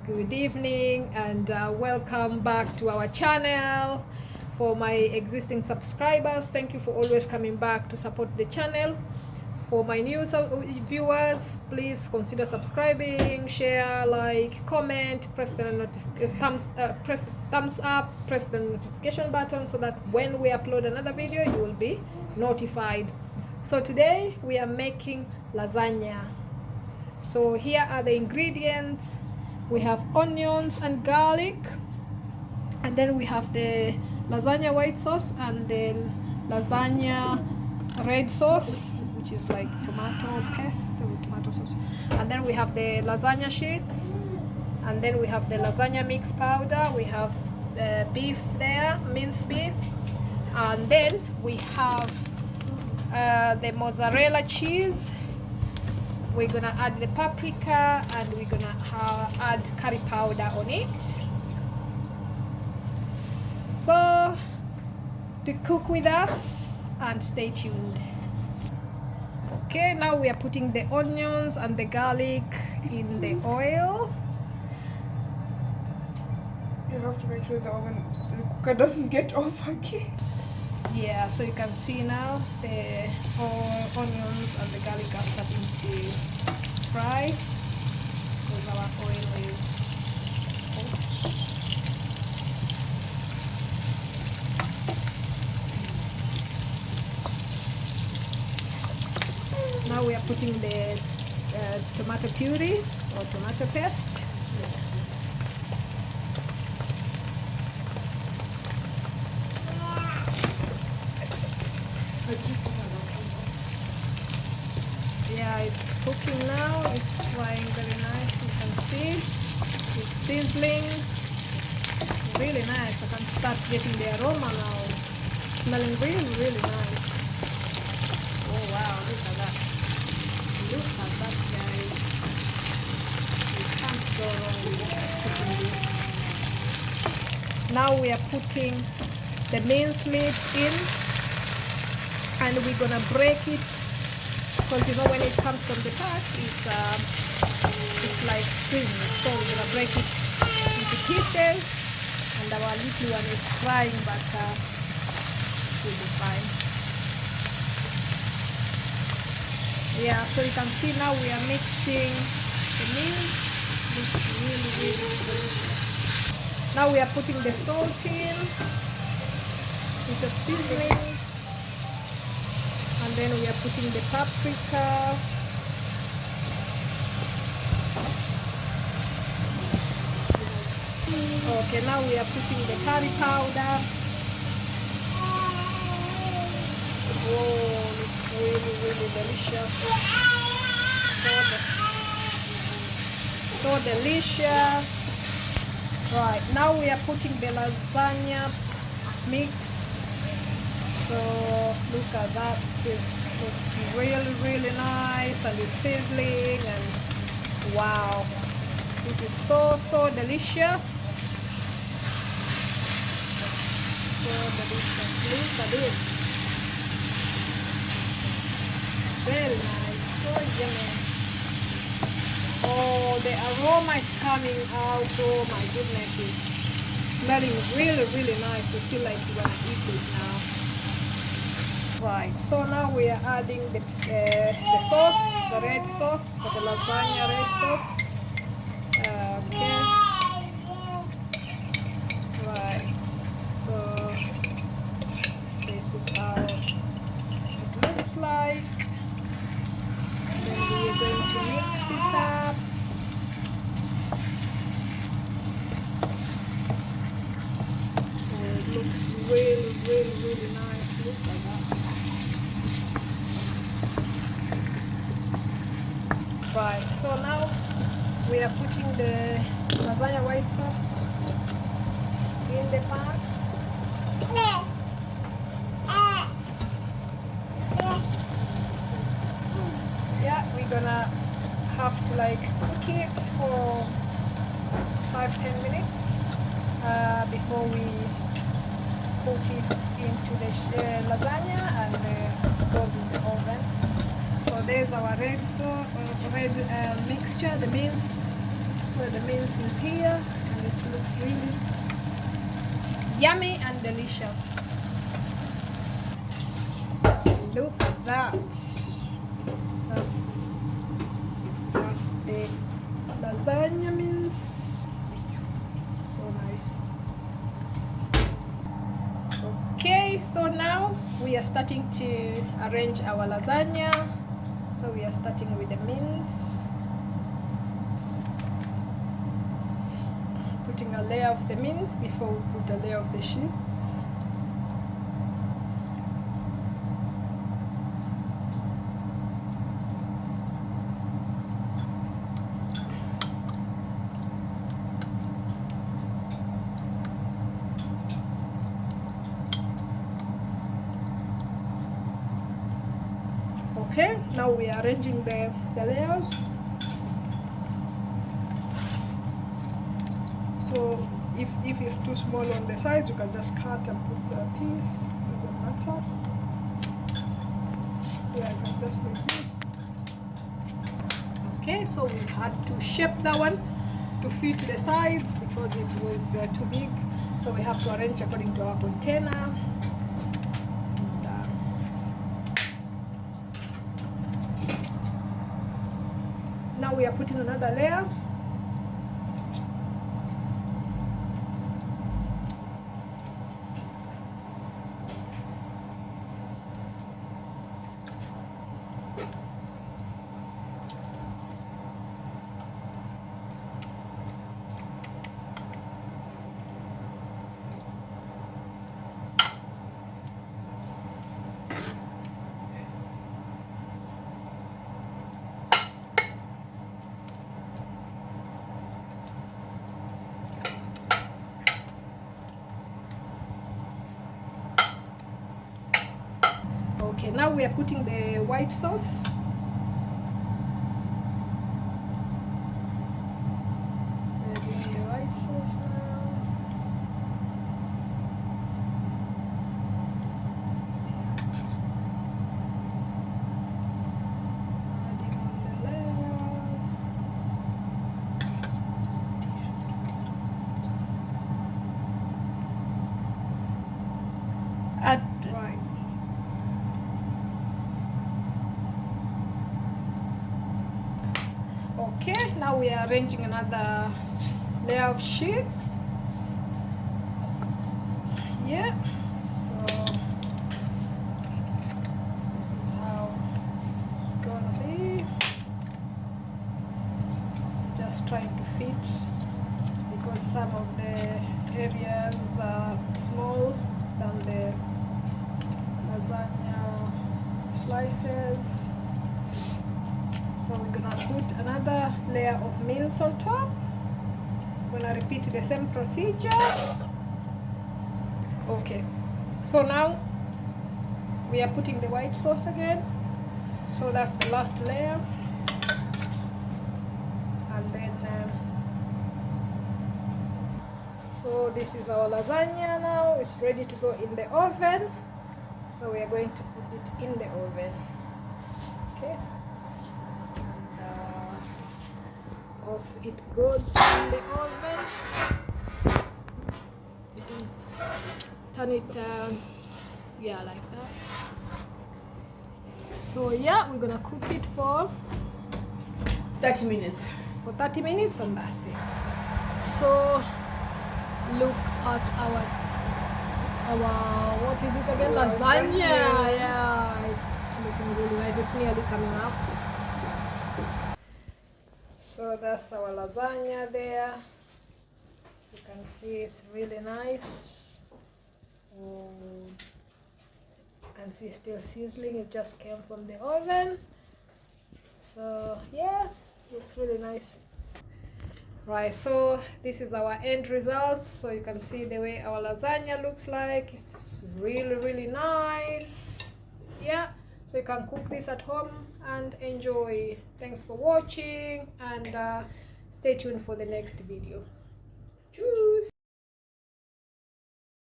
good evening, and welcome back to our channel. For my existing subscribers, thank you for always coming back to support the channel. For my new viewers, please consider subscribing, share, like, comment, press the thumbs up, press the notification button so that when we upload another video you will be notified. So today we are making lasagna. So here are the ingredients. We have onions and garlic, and then we have the lasagna white sauce and then lasagna red sauce, which is like tomato paste or tomato sauce, and then we have the lasagna sheets, and then we have the lasagna mix powder. We have beef there, minced beef, and then we have the mozzarella cheese. We're gonna add the paprika, and we're gonna add curry powder on it. So to cook with us and stay tuned. Okay, now we are putting the onions and the garlic in the oil. You have to make sure the cooker doesn't get off again. Yeah, so you can see now the onions and the garlic are starting to fry because our oil is hot. Now we are putting the tomato puree or tomato paste. Yeah, it's cooking now. It's frying very nice. You can see it's sizzling. Really nice. I can start getting the aroma now. Smelling really nice. Oh wow, look at that. Look at that, guys. You can't go wrong with cooking this. Now we are putting the minced meat in, and we're gonna break it, because you know when it comes from the pack it's like strings. So we're gonna break it into pieces, and our little one is crying, but will be fine. Yeah, so you can see now we are mixing the meat. Looks really delicious. Now we are putting the salt in with the seasoning, and then we are putting the paprika. Okay, now we are putting the curry powder. Oh, it's really delicious. So delicious. Right, now we are putting the lasagna mix. So look at that. It looks really nice, and it's sizzling, and wow, this is so delicious. So delicious. Look at this. Very nice. So yummy. Oh, the aroma is coming out. Oh my goodness, it's smelling really nice. I feel like you want to eat it now. Right, so now we are adding the sauce, the red sauce, for the lasagna red sauce. Okay. Right, so this is how it looks like. Then we are going to mix it up. Oh, it looks really nice. Look at that. Right, so now we are putting the lasagna white sauce in the pan. Yeah, we're gonna have to like cook it for 5-10 minutes before we put it into the lasagna and goes in the oven. So there's our red mixture, the mince Well, the mince is here and it looks really yummy and delicious. Look at that. That's the lasagna mince. So nice. Okay, so now we are starting to arrange our lasagna. So we are starting with the mince. Putting a layer of the mince before we put a layer of the sheets. Okay, now we are arranging the layers. So if it's too small on the sides, you can just cut and put a piece. Doesn't matter. Yeah, I can just make this. Okay, so we had to shape that one to fit the sides because it was too big. So we have to arrange according to our container. Now we are putting another layer. Okay, now we are putting the white sauce. We're doing the white sauce now. Adding on the layer. Right. Okay, now we are arranging another layer of sheet. Yeah, so this is how it's gonna be. Just trying to fit because some of the areas are small than the lasagna slices. So we're gonna put another layer of mince on top. We're gonna repeat the same procedure. Okay, so now we are putting the white sauce again. So that's the last layer. And then so this is our lasagna now. It's ready to go in the oven. So we are going to put it in the oven. Okay. Off it goes in the oven. You can turn it yeah, like that. So yeah, we're gonna cook it for 30 minutes. For 30 minutes and that's it. So look at our what is it again? Lasagna. Yeah, it's looking really nice. It's nearly coming out. So that's our lasagna there. You can see it's really nice. You can see it's still sizzling. It just came from the oven. So yeah, looks really nice. Right, so this is our end results. So you can see the way our lasagna looks like. It's really nice. Yeah, so you can cook this at home and enjoy. Thanks for watching and stay tuned for the next video. Tschüss.